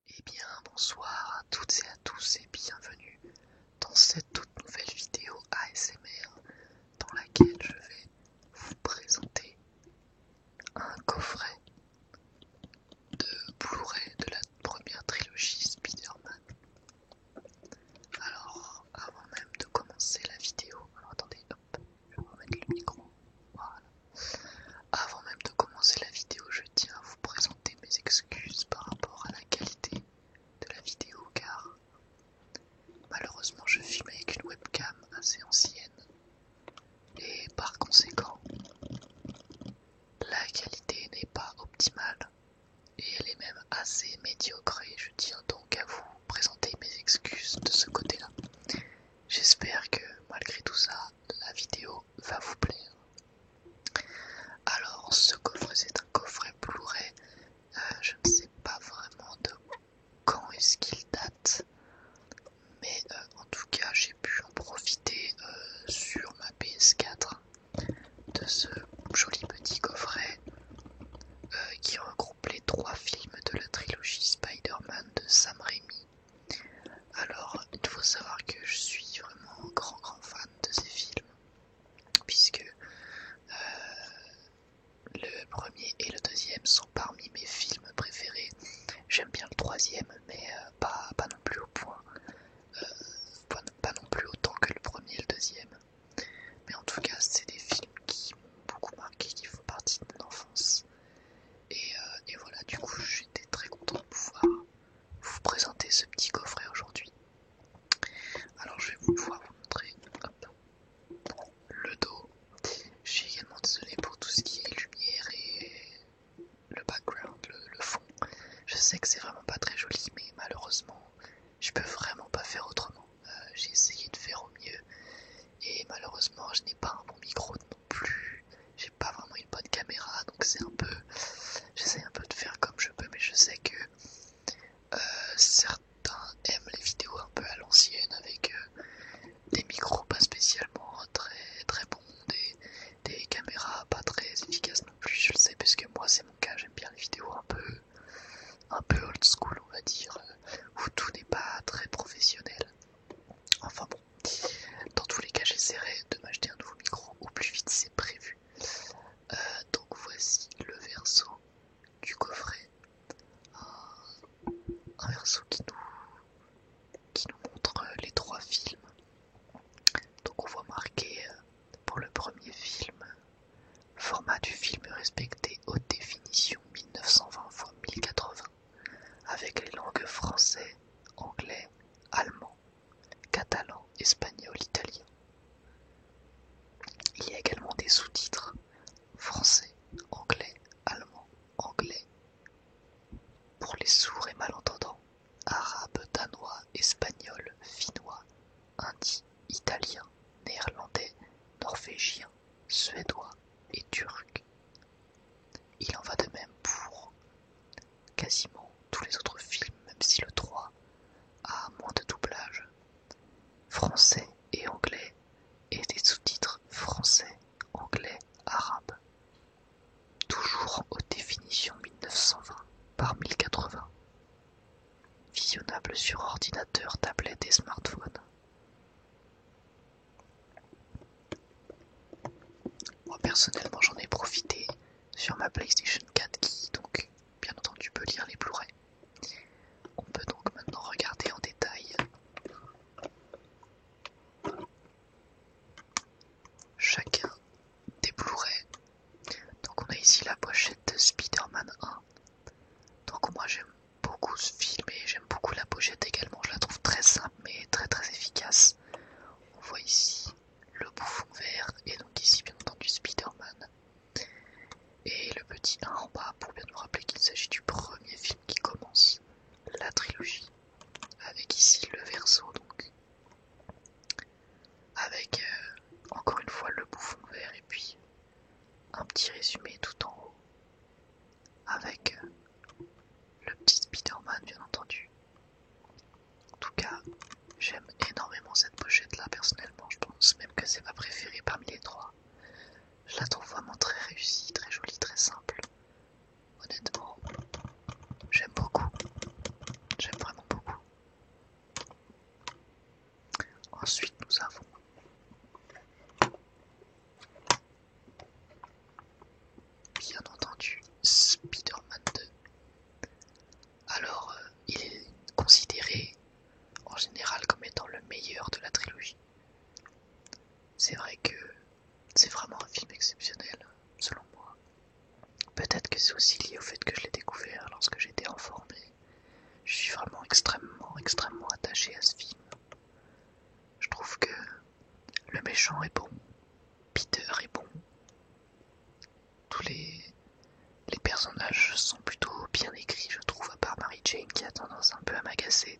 Eh bien, bonsoir à toutes et à tous et bienvenue dans cette toute nouvelle vidéo ASMR dans laquelle je vais vous présenter un coffret de Blu-ray de la première trilogie Spider-Man. Alors, avant même de commencer la vidéo, alors attendez, hop, je vais remettre le micro, voilà. Avant même de commencer la vidéo, je tiens à vous présenter mes excuses par rapport à la qualité de la vidéo car malheureusement je filme avec une webcam assez ancienne et par conséquent la qualité n'est pas optimale et elle est même assez médiocre et je tiens donc à vous présenter mes excuses de ce côté-là. J'espère que malgré tout ça, la vidéo va vous plaire. Alors ce coffret c'est un coffret Blu-ray, je ne sais pas vraiment de quand est-ce qu'il date, mais en tout cas j'ai pu en profiter sur ma PS4 de ce joli petit coffret qui regroupe les 3 films de la trilogie Spider-Man de Sam Raimi. Alors il faut savoir que je suis vraiment un grand fan de ces films puisque le premier et le deuxième sont parmi mes films préférés. J'aime bien le troisième mais pas non plus au point, pas non plus autant que le premier et le deuxième. Mais en tout cas, c'est des films qui m'ont beaucoup marqué, qui font partie de mon enfance. Et voilà, du coup, j'étais très content de pouvoir vous présenter ce petit coffret aujourd'hui. Alors, je vais pouvoir vous montrer hop, le dos. Je suis également désolé pour tout ce qui est lumière et le background, le fond. Je sais que c'est vraiment pas très joli, mais malheureusement, je peux vraiment pas faire autrement. J'ai essayé de faire au mieux. Et malheureusement, je n'ai pas un bon micro non plus. J'ai pas vraiment une bonne caméra, donc c'est un peu. J'essaie un peu de faire comme je peux, mais je sais que certains aiment les vidéos un peu à l'ancienne avec des micros pas spécialement très bons, des caméras pas très efficaces non plus. Je le sais parce que moi c'est mon cas. J'aime bien les vidéos un peu old school, on va dire, où tout n'est pas très professionnel. Enfin bon. Dans tous les cas, j'essaierai de m'acheter un nouveau micro au plus vite, c'est prévu. Donc voici le verso du coffret. Un verso qui nous montre les 3 films. Donc on voit marqué pour le premier film, format du film respecté haute définition 1920 x 1080, avec les langues français, anglais, allemand, catalan, espagnol, italien. Il y a également des sous-titres français, anglais, allemand, anglais, pour les sourds et malentendants, arabe, danois, espagnol, finnois, hindi, italien, néerlandais, norvégien, suédois et turc. Il en va de même pour quasiment tous les autres films, même si le 3 a moins de doublage, français et anglais, et des sous-titres français, anglais, arabe. Toujours en haute définition 1920 par 1080. Visionnable sur ordinateur, tablette et smartphone. Moi personnellement j'en ai profité sur ma PlayStation 4 qui donc bien entendu peut lire les Blu-ray. On peut donc maintenant regarder en détail chacun des Blu-ray. Donc on a ici la pochette de Spider-Man 1. Donc moi j'aime beaucoup ce film et j'aime beaucoup la pochette également. Je la trouve très simple mais très efficace. On voit ici le bouffon vert et donc ici bien entendu Spider-Man. Et le petit 1 en bas pour bien nous rappeler qu'il s'agit du premier film qui commence la trilogie. Avec ici le verso donc. Avec encore une fois le bouffon vert et puis un petit résumé tout en haut. Avec le petit Spider-Man bien entendu. Ensuite nous avons bien entendu Spider-Man 2. Alors il est considéré en général comme étant le meilleur de la trilogie. C'est vrai que c'est vraiment un film exceptionnel, selon moi. Peut-être que c'est aussi lié au fait que je l'ai découvert lorsque j'étais enfant, mais je suis vraiment extrêmement attaché à ce film. Je trouve que le méchant est bon, Peter est bon, tous les personnages sont plutôt bien écrits, je trouve, à part Mary Jane qui a tendance un peu à m'agacer.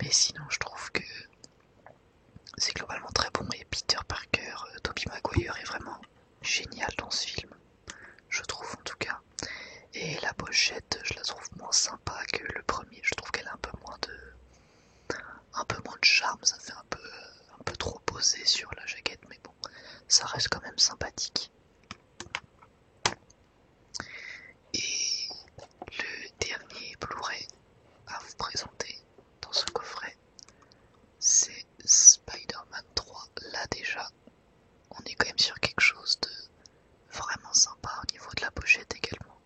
Mais sinon, je trouve que c'est globalement très bon et Peter Parker, Tobey Maguire est vraiment génial dans ce film, je trouve en tout cas. Et la pochette, je la trouve moins sympa que le premier, je trouve qu'elle a un peu moins de charme, ça fait un peu trop posé sur la jaquette, mais bon, ça reste quand même sympathique. Et le dernier Blu-ray à vous présenter dans ce coffret, c'est Spider-Man 3. Là déjà, on est quand même sur quelque chose de vraiment sympa au niveau de la pochette également,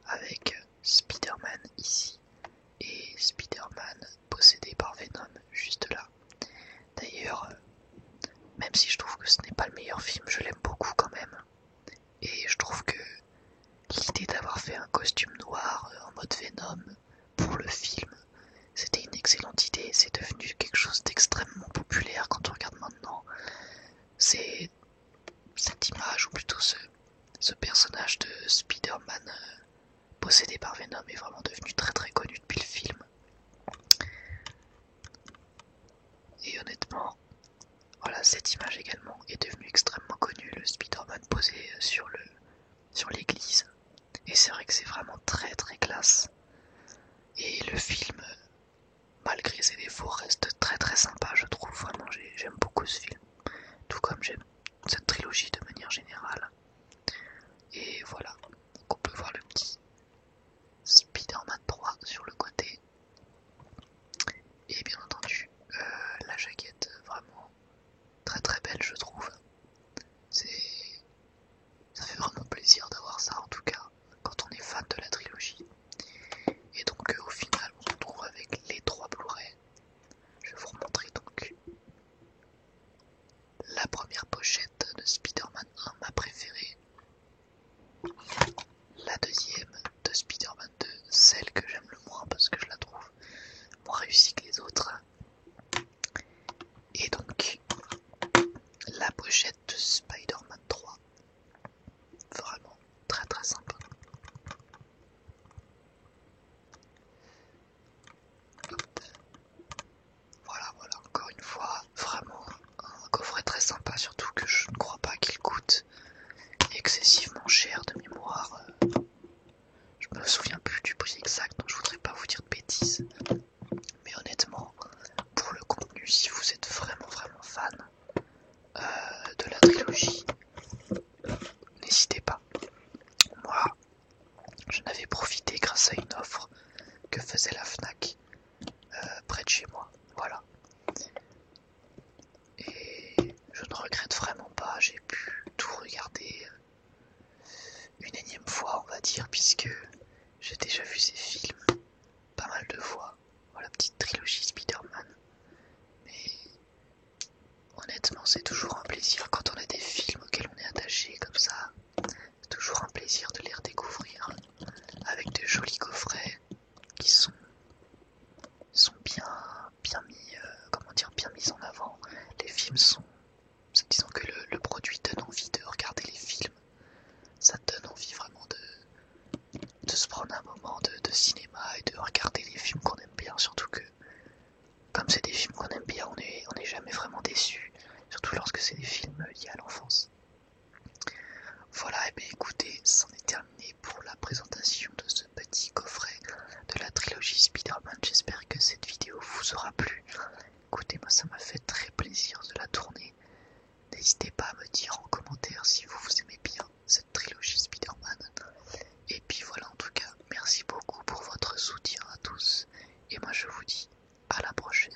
avec Spider-Man ici et Spider-Man possédé par Venom juste là. D'ailleurs, même si je trouve que ce n'est pas le meilleur film, je l'aime beaucoup quand même. Et je trouve que l'idée d'avoir fait un costume noir en mode Venom pour le film, c'était une excellente idée. C'est devenu quelque chose d'extrêmement populaire quand on regarde maintenant. C'est cette image, ou plutôt ce personnage de Spider-Man possédé par Venom est vraiment devenu très très connu depuis le film. Et honnêtement, voilà, cette image également est devenue extrêmement connue, le Spider-Man posé sur l'église. Et c'est vrai que c'est vraiment très très classe. Et le film, malgré ses défauts, reste très très sympa, je trouve. Vraiment, j'aime beaucoup ce film. Tout comme j'aime cette trilogie de manière générale. Et voilà, donc on peut voir le petit Spider-Man 3 sur le côté. Et bien entendu, la jaquette, vraiment très très belle, je trouve. Ça fait vraiment plaisir d'avoir ça, en tout cas, quand on est fan de la trilogie. Et donc au final, on se retrouve avec les 3 Blu-ray. Je vais vous remontrer donc la première pochette de Spider-Man 1, ma préférée. La deuxième de Spider-Man 2, celle que j'aime le moins parce que je la trouve moins réussie que les autres. Et donc la pochette de Spider-Man 3. Vraiment très très sympa. Hop. Voilà, encore une fois, vraiment un coffret très sympa, surtout que je ne crois pas qu'il coûte excessivement cher de mémoire. Je me souviens plus du prix exact, donc je voudrais pas vous dire de bêtises. Mais honnêtement, pour le contenu, si vous êtes vraiment fan de la trilogie, n'hésitez pas. Moi, j'en avais profité grâce à une offre que faisait la Fnac près de chez moi. Voilà. Et je ne regrette vraiment pas, j'ai pu tout regarder une énième fois, on va dire, puisque j'ai déjà vu ces films pas mal de fois. Voilà, petite trilogie Spider-Man. Mais honnêtement, c'est toujours un plaisir quand on a des films auxquels on est attaché comme ça. C'est toujours un plaisir de les redécouvrir avec de jolis coffrets qui sont bien mis, bien mis en avant. Les films sont, disons que le produit donne envie de regarder les films. Ça donne envie vraiment de se prendre un moment de cinéma et de regarder les films qu'on aime bien, surtout que comme c'est des films qu'on aime bien, on est jamais vraiment déçu, surtout lorsque c'est des films liés à l'enfance. Voilà, et bien écoutez, c'en est terminé pour la présentation de ce petit coffret de la trilogie Spider-Man. J'espère que cette vidéo vous aura plu. Écoutez, moi ça m'a fait très plaisir de la tourner. N'hésitez pas à me dire en commentaire si vous aimez bien cette trilogie Spider-Man. Et puis voilà, en tout cas, merci beaucoup pour votre soutien à tous. Et moi je vous dis à la prochaine.